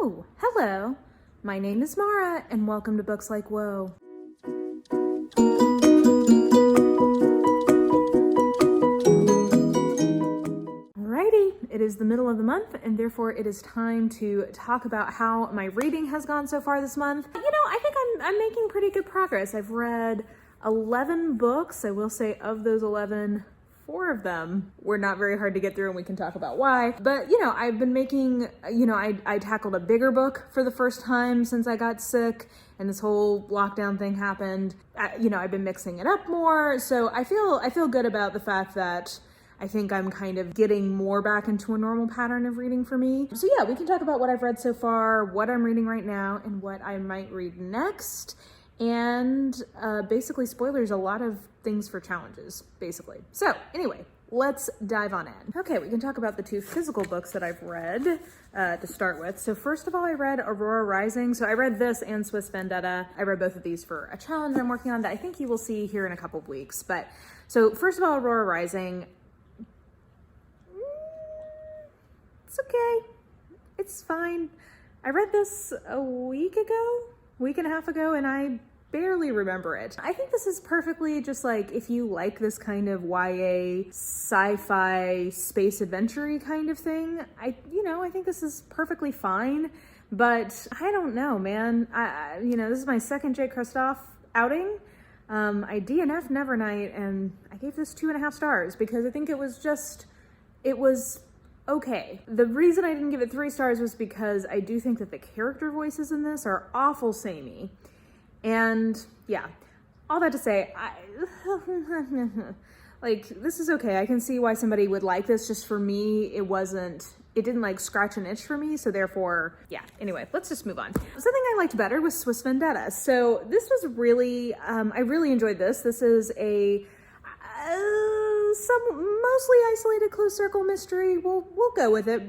Oh, hello. My name is Mara, and welcome to Books Like Whoa. Alrighty, it is the middle of the month, and therefore it is time to talk about how my reading has gone so far this month. You know, I think I'm making pretty good progress. I've read 11 books. I will say of those 11, 4 of them were not very hard to get through, and we can talk about why. But, you know, I've been making, I tackled a bigger book for the first time since I got sick and this whole lockdown thing happened. I've been mixing it up more. So I feel good about the fact that I think I'm kind of getting more back into a normal pattern of reading for me. So yeah, we can talk about what I've read so far, what I'm reading right now, and what I might read next. And basically spoilers, a lot of things for challenges, basically. So anyway, let's dive on in. Okay, we can talk about the 2 physical books that I've read to start with. So first of all, I read Aurora Rising. So I read this and Swiss Vendetta. I read both of these for a challenge I'm working on that I think you will see here in a couple of weeks. But so first of all, Aurora Rising, it's okay. It's fine. I read this a week and a half ago, and I barely remember it. I think this is perfectly just like if you like this kind of YA sci-fi space adventure-y kind of thing. I think this is perfectly fine, but I don't know, man. This is my second J. Kristoff outing. I DNF'd Nevernight, and I gave this 2.5 stars because I think it was okay. The reason I didn't give it 3 stars was because I do think that the character voices in this are awful samey. And yeah, all that to say, this is okay. I can see why somebody would like this. Just for me, it didn't like scratch an itch for me. So therefore, yeah, anyway, let's just move on. Something I liked better was Swiss Vendetta. So this was really, I really enjoyed this. This is a, some mostly isolated closed circle mystery. We'll go with it,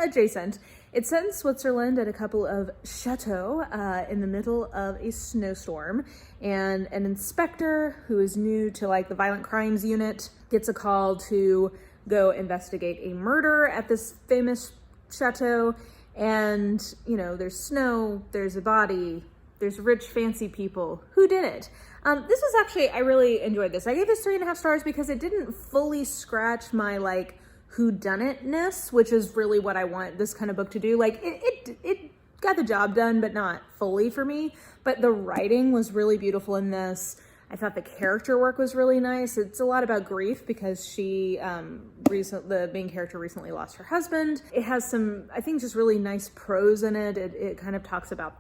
adjacent. It's set in Switzerland at a couple of chateaux in the middle of a snowstorm, and an inspector who is new to like the violent crimes unit gets a call to go investigate a murder at this famous chateau. And there's snow, there's a body, there's rich fancy people. Who did it? This was actually, I really enjoyed this. I gave this 3.5 stars because it didn't fully scratch my like whodunitness, which is really what I want this kind of book to do. Like it got the job done, but not fully for me. But the writing was really beautiful in this. I thought the character work was really nice. It's a lot about grief because she, the main character recently lost her husband. It has some, I think, just really nice prose in it. It kind of talks about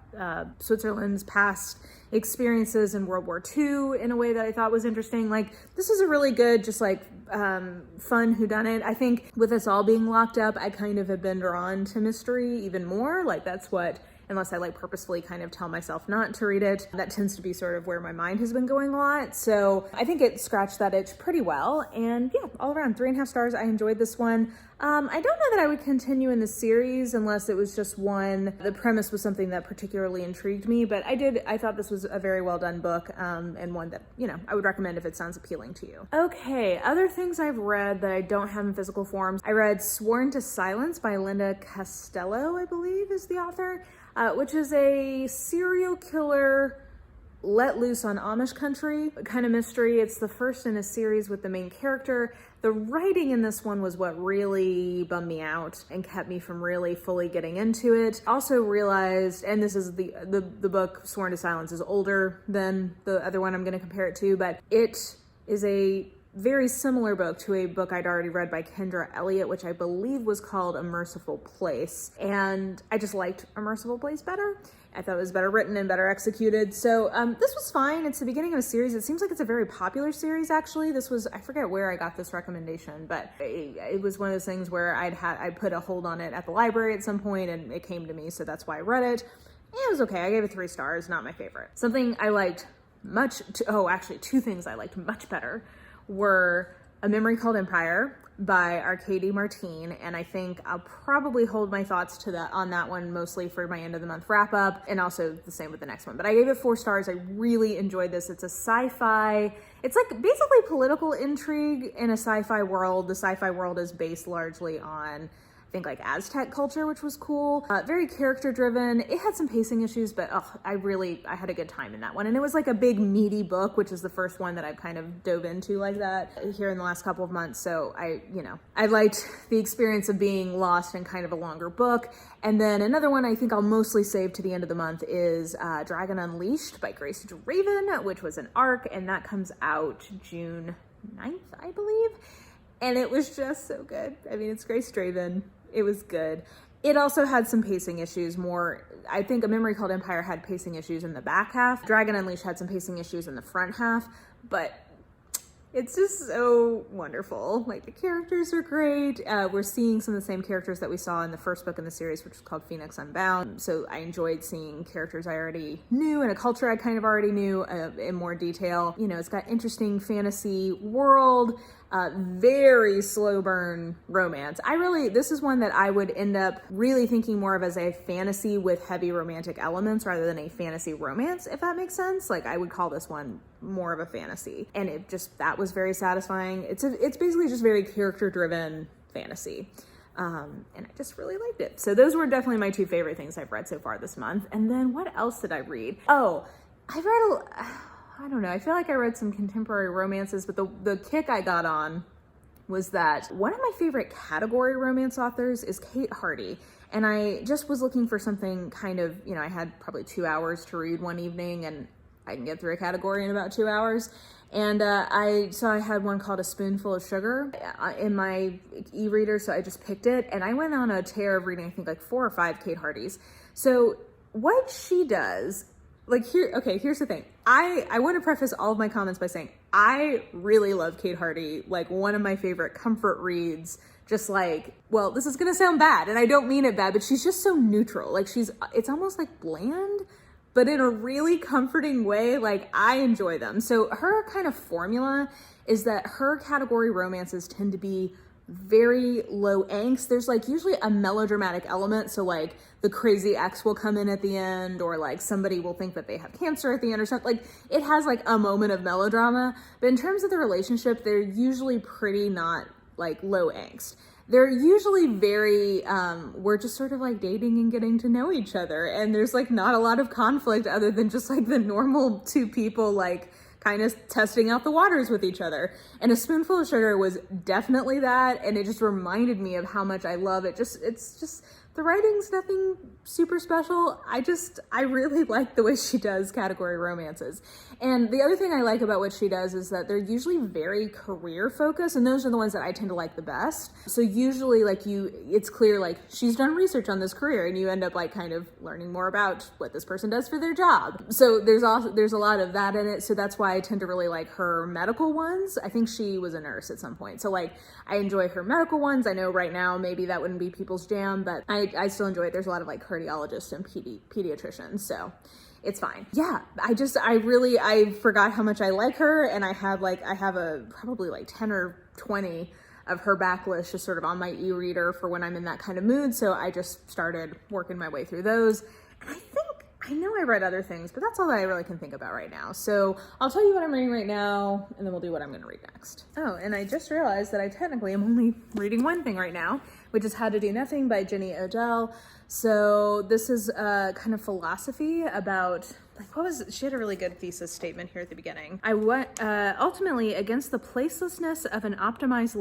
Switzerland's past experiences in World War II in a way that I thought was interesting. Like, this is a really good, just like fun whodunit. I think with us all being locked up, I kind of have been drawn to mystery even more. Like, that's what, unless I like purposefully kind of tell myself not to read it, that tends to be sort of where my mind has been going a lot. So I think it scratched that itch pretty well. And yeah, all around 3.5 stars. I enjoyed this one. I don't know that I would continue in the series unless it was just one. The premise was something that particularly intrigued me, but I thought this was a very well done book, and one that, I would recommend if it sounds appealing to you. Okay, other things I've read that I don't have in physical forms. I read Sworn to Silence by Linda Castillo, I believe is the author, which is a serial killer let loose on Amish country kind of mystery. It's the first in a series with the main character. The writing in this one was what really bummed me out and kept me from really fully getting into it. Also realized, and this is the book Sworn to Silence is older than the other one I'm going to compare it to, but it is a very similar book to a book I'd already read by Kendra Elliott, which I believe was called A Merciful Place. And I just liked A Merciful Place better. I thought it was better written and better executed. So this was fine. It's the beginning of a series. It seems like it's a very popular series, actually. This was, I forget where I got this recommendation, but it was one of those things where I put a hold on it at the library at some point and it came to me, so that's why I read it. It was okay. I gave it 3 stars, not my favorite. Something I liked actually 2 things I liked much better were A Memory Called Empire by Arkady Martine, and I think I'll probably hold my thoughts on that one mostly for my end of the month wrap up, and also the same with the next one. But I gave it 4 stars. I really enjoyed this. It's a sci-fi, it's like basically political intrigue in a sci-fi world. The sci-fi world is based largely on think like Aztec culture, which was cool. Very character driven. It had some pacing issues, but I had a good time in that one. And it was like a big meaty book, which is the first one that I've kind of dove into like that here in the last couple of months. So I liked the experience of being lost in kind of a longer book. And then another one I think I'll mostly save to the end of the month is Dragon Unleashed by Grace Draven, which was an arc, and that comes out June 9th, I believe. And it was just so good. I mean, it's Grace Draven. It was good. It also had some pacing issues more. I think A Memory Called Empire had pacing issues in the back half. Dragon Unleashed had some pacing issues in the front half, but it's just so wonderful. Like, the characters are great. We're seeing some of the same characters that we saw in the first book in the series, which was called Phoenix Unbound. So I enjoyed seeing characters I already knew and a culture I kind of already knew in more detail. You know, it's got interesting fantasy world, very slow burn romance. This is one that I would end up really thinking more of as a fantasy with heavy romantic elements rather than a fantasy romance, if that makes sense. Like, I would call this one more of a fantasy. And that was very satisfying. It's basically just very character driven fantasy. And I just really liked it. So those were definitely my two favorite things I've read so far this month. And then what else did I read? Oh, I've read I don't know, I feel like I read some contemporary romances, but the kick I got on was that one of my favorite category romance authors is Kate Hardy. And I just was looking for something kind of, I had probably 2 hours to read one evening, and I can get through a category in about 2 hours. And I had one called A Spoonful of Sugar in my e-reader, so I just picked it. And I went on a tear of reading, I think, like 4 or 5 Kate Hardys. So what she does, here's the thing. I want to preface all of my comments by saying I really love Kate Hardy, like one of my favorite comfort reads. Just like, well, this is gonna sound bad, and I don't mean it bad, but she's just so neutral. Like, it's almost like bland, but in a really comforting way. Like, I enjoy them. So her kind of formula is that her category romances tend to be very low angst. There's like usually a melodramatic element. So like the crazy ex will come in at the end, or like somebody will think that they have cancer at the end or something. Like, it has like a moment of melodrama, but in terms of the relationship, they're usually pretty not like low angst. They're usually very, we're just sort of like dating and getting to know each other. And there's like not a lot of conflict other than just like the normal two people like kind of testing out the waters with each other. And A Spoonful of Sugar was definitely that. And it just reminded me of how much I love it. It's just, the writing's nothing super special. I really like the way she does category romances. And the other thing I like about what she does is that they're usually very career focused, and those are the ones that I tend to like the best. So usually like it's clear like she's done research on this career, and you end up like kind of learning more about what this person does for their job. So there's a lot of that in it. So that's why I tend to really like her medical ones. I think she was a nurse at some point. So like, I enjoy her medical ones. I know right now maybe that wouldn't be people's jam, but I still enjoy it. There's a lot of like cardiologists and pediatricians, so it's fine. Yeah, I forgot how much I like her, and I have probably like 10 or 20 of her backlist just sort of on my e-reader for when I'm in that kind of mood. So I just started working my way through those. And I know I read other things, but that's all that I really can think about right now. So I'll tell you what I'm reading right now, and then we'll do what I'm going to read next. Oh, and I just realized that I technically am only reading one thing right now, which is How to Do Nothing by Jenny Odell. So this is kind of philosophy about, she had a really good thesis statement here at the beginning. Ultimately, against the placelessness of an optimized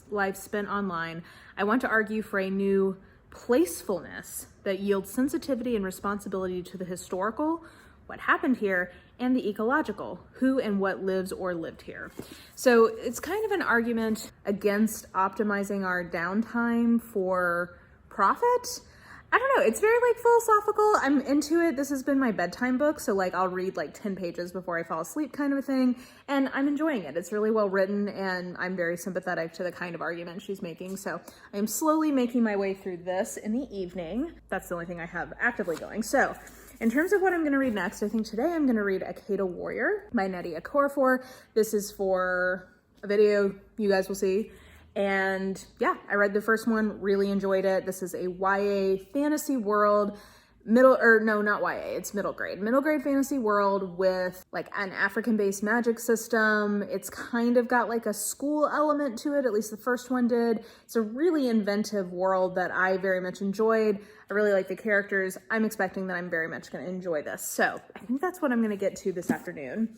life spent online, I want to argue for a new placefulness that yields sensitivity and responsibility to the historical, what happened here, and the ecological, who and what lives or lived here. So it's kind of an argument against optimizing our downtime for profit. I don't know, it's very like philosophical. I'm into it. This has been my bedtime book, so like I'll read like 10 pages before I fall asleep kind of a thing, and I'm enjoying it. It's really well written, and I'm very sympathetic to the kind of argument she's making. So I am slowly making my way through this in the evening. That's the only thing I have actively going. So in terms of what I'm gonna read next, I think today I'm gonna read AKATA Warrior by Nnedi Okorafor. This is for a video you guys will see. And yeah, I read the first one, really enjoyed it. This is a YA fantasy world, not YA, it's middle grade fantasy world with like an African-based magic system. It's kind of got like a school element to it, at least the first one did. It's a really inventive world that I very much enjoyed. I really like the characters. I'm expecting that I'm very much going to enjoy this. So I think that's what I'm going to get to this afternoon.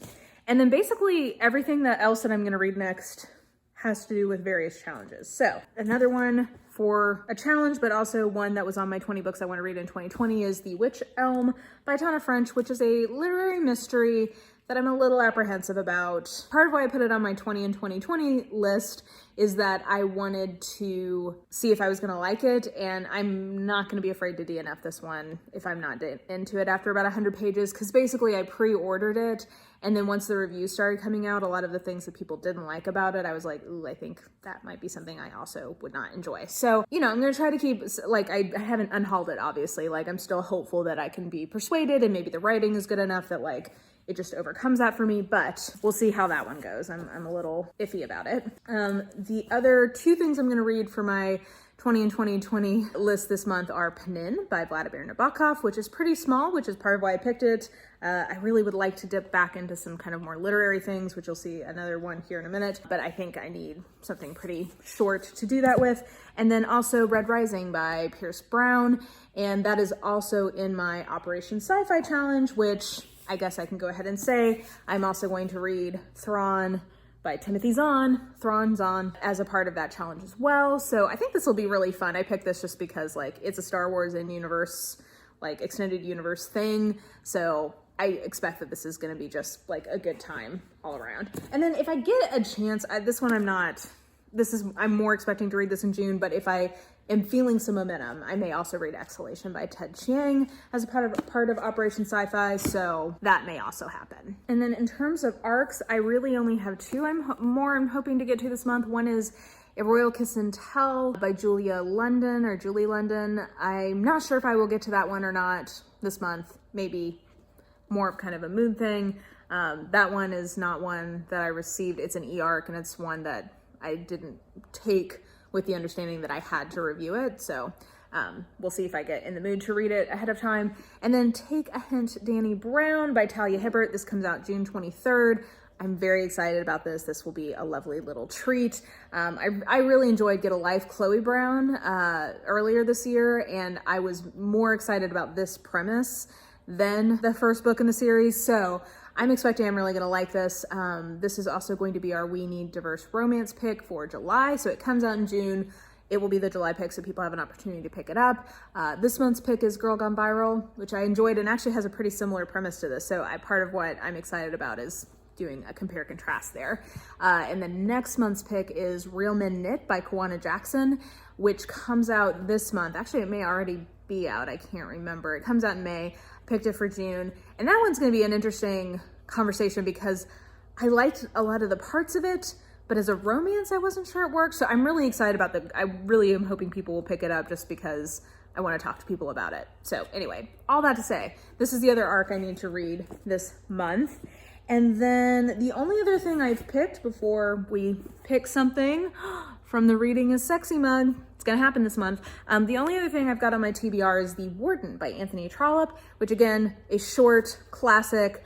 And then basically everything else that I'm going to read next has to do with various challenges. So another one for a challenge, but also one that was on my 20 books I want to read in 2020 is The Witch Elm by Tana, which is a literary mystery that I'm a little apprehensive about. Part of why I put it on my 20 in 2020 list is that I wanted to see if I was gonna like it, and I'm not gonna be afraid to DNF this one if I'm not into it after about 100 pages, because basically I pre-ordered it, and then once the reviews started coming out, a lot of the things that people didn't like about it, I was like, ooh, I think that might be something I also would not enjoy. So, you know, I'm gonna try to keep, like, I haven't unhauled it, obviously. Like, I'm still hopeful that I can be persuaded, and maybe the writing is good enough that, like, it just overcomes that for me, but we'll see how that one goes. I'm a little iffy about it. The other two things I'm going to read for my 20 in 2020 list this month are PNIN by Vladimir Nabokov, which is pretty small, which is part of why I picked it. I really would like to dip back into some kind of more literary things, which you'll see another one here in a minute, but I think I need something pretty short to do that with. And then also Aurora Rising by Pierce Brown, and that is also in my Operation Sci-Fi Challenge, which I guess I can go ahead and say I'm also going to read THRAWN by Timothy Zahn, Zahn, as a part of that challenge as well. So I think this will be really fun. I picked this just because, like, it's a Star Wars in universe, like, extended universe thing. So I expect that this is going to be just like a good time all around. And then if I get a chance, I'm more expecting to read this in June, but if I am feeling some momentum, I may also read Exhalation by Ted Chiang as a part of Operation Sci-Fi, so that may also happen. And then in terms of arcs, I really only have two I'm hoping to get to this month. One is A Royal Kiss and Tell by Julie London. I'm not sure if I will get to that one or not this month, maybe more of kind of a mood thing. That one is not one that I received. It's an e-arc, and it's one that I didn't take with the understanding that I had to review it. So we'll see if I get in the mood to read it ahead of time. And then Take a Hint, Danny Brown by Talia Hibbert. This comes out June 23rd. I'm very excited about this. This will be a lovely little treat. I really enjoyed Get a Life, Chloe Brown, earlier this year, and I was more excited about this premise than the first book in the series. So I'm expecting I'm really going to like this. This is also going to be our We Need Diverse Romance pick for July. So it comes out in June. It will be the July pick, so people have an opportunity to pick it up. This month's pick is Girl Gone Viral, which I enjoyed and actually has a pretty similar premise to this. So part of what I'm excited about is doing a compare contrast there. And then next month's pick is Real Men Knit by Kawana Jackson, which comes out this month. Actually, it may already be out. I can't remember. It comes out in May. Picked it for June, and that one's going to be an interesting conversation because I liked a lot of the parts of it, but as a romance I wasn't sure it worked. So I'm really excited about I really am hoping people will pick it up just because I want to talk to people about it. So anyway, all that to say, this is the other arc I need to read this month. And then the only other thing I've picked before we pick something from the Reading is Sexy mug, it's gonna happen this month. The only other thing I've got on my TBR is The Warden by Anthony Trollope, which again, a short classic,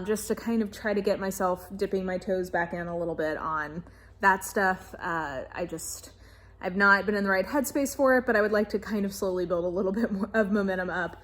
just to kind of try to get myself dipping my toes back in a little bit on that stuff. I've not been in the right headspace for it, but I would like to kind of slowly build a little bit more of momentum up,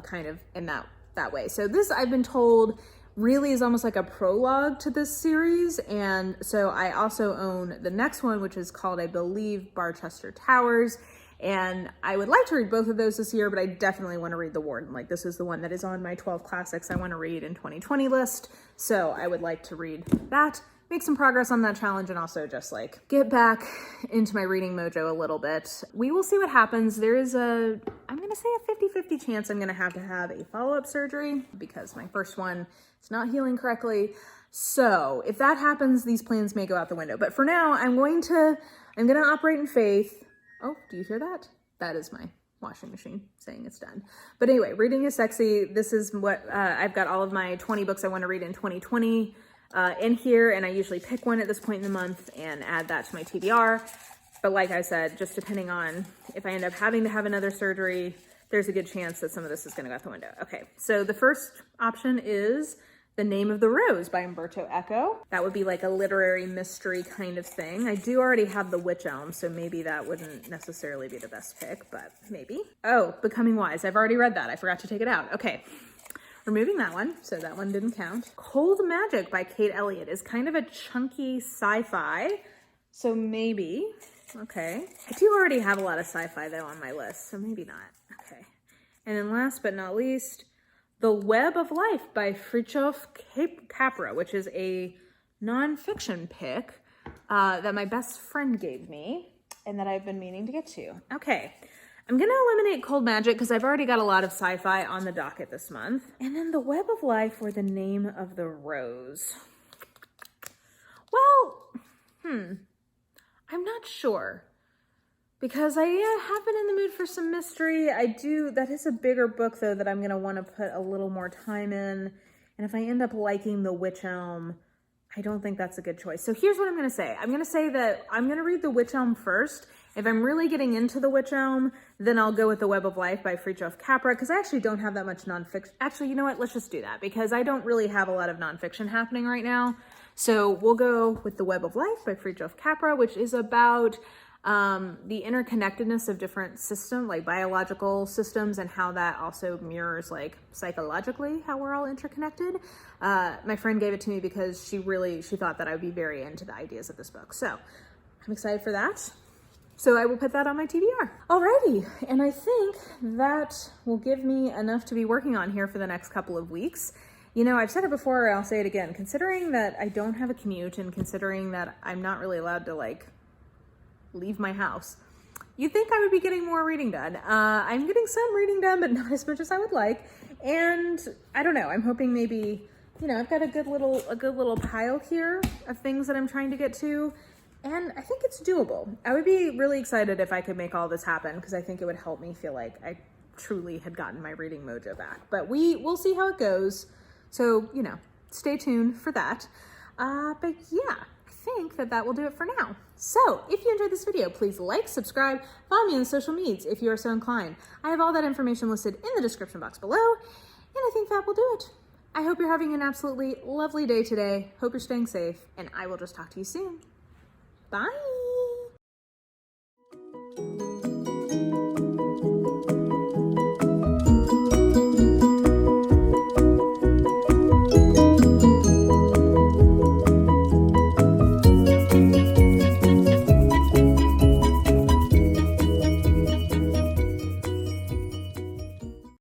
kind of in that way. So this, I've been told, really is almost like a prologue to this series, and so I also own the next one, which is called, I believe, Barchester Towers, and I would like to read both of those this year, but I definitely want to read The Warden. Like, this is the one that is on my 12 classics I want to read in 2020 list, so I would like to read that, make some progress on that challenge, and also just like get back into my reading mojo a little bit. We will see what happens. There is I'm gonna say a 50-50 chance I'm gonna have to have a follow-up surgery because my first one is not healing correctly. So if that happens, these plans may go out the window. But for now, I'm gonna operate in faith. Oh, do you hear that? That is my washing machine saying it's done. But anyway, Reading is Sexy. This is what I've got all of my 20 books I want to read in 2020 in here, and I usually pick one at this point in the month and add that to my TBR. But like I said, just depending on if I end up having to have another surgery, there's a good chance that some of this is going to go out the window. Okay, so the first option is The Name of the Rose by Umberto Eco. That would be like a literary mystery kind of thing. I do already have The Witch Elm, so maybe that wouldn't necessarily be the best pick, but maybe. Oh, Becoming Wise. I've already read that. I forgot to take it out. Okay. Removing that one, so that one didn't count. Cold Magic by Kate Elliott is kind of a chunky sci-fi, so maybe. Okay. I do already have a lot of sci-fi though on my list, so maybe not. Okay. And then last but not least, The Web of Life by Fritjof Capra, which is a nonfiction pick that my best friend gave me and that I've been meaning to get to. Okay. I'm going to eliminate Cold Magic because I've already got a lot of sci-fi on the docket this month. And then The Web of Life or The Name of the Rose. Well, I'm not sure. Because I have been in the mood for some mystery. That is a bigger book though that I'm going to want to put a little more time in. And if I end up liking The Witch Elm, I don't think that's a good choice. So here's what I'm going to say. I'm going to say that I'm going to read The Witch Elm first. If I'm really getting into The Witch Elm, then I'll go with The Web of Life by Fritjof Capra, because I actually don't have that much nonfiction. Actually, you know what? Let's just do that, because I don't really have a lot of nonfiction happening right now. So we'll go with The Web of Life by Fritjof Capra, which is about the interconnectedness of different systems, like biological systems, and how that also mirrors like psychologically how we're all interconnected. My friend gave it to me because she thought that I would be very into the ideas of this book. So I'm excited for that. So I will put that on my TBR. Alrighty, and I think that will give me enough to be working on here for the next couple of weeks. You know, I've said it before, I'll say it again. Considering that I don't have a commute and considering that I'm not really allowed to like leave my house, you'd think I would be getting more reading done. I'm getting some reading done, but not as much as I would like. And I don't know, I'm hoping maybe, you know, I've got a good little pile here of things that I'm trying to get to. And I think it's doable. I would be really excited if I could make all this happen, because I think it would help me feel like I truly had gotten my reading mojo back. But we'll see how it goes. So, you know, stay tuned for that. But yeah, I think that will do it for now. So if you enjoyed this video, please like, subscribe, follow me on the social medias if you are so inclined. I have all that information listed in the description box below, and I think that will do it. I hope you're having an absolutely lovely day today. Hope you're staying safe, and I will just talk to you soon. Bye.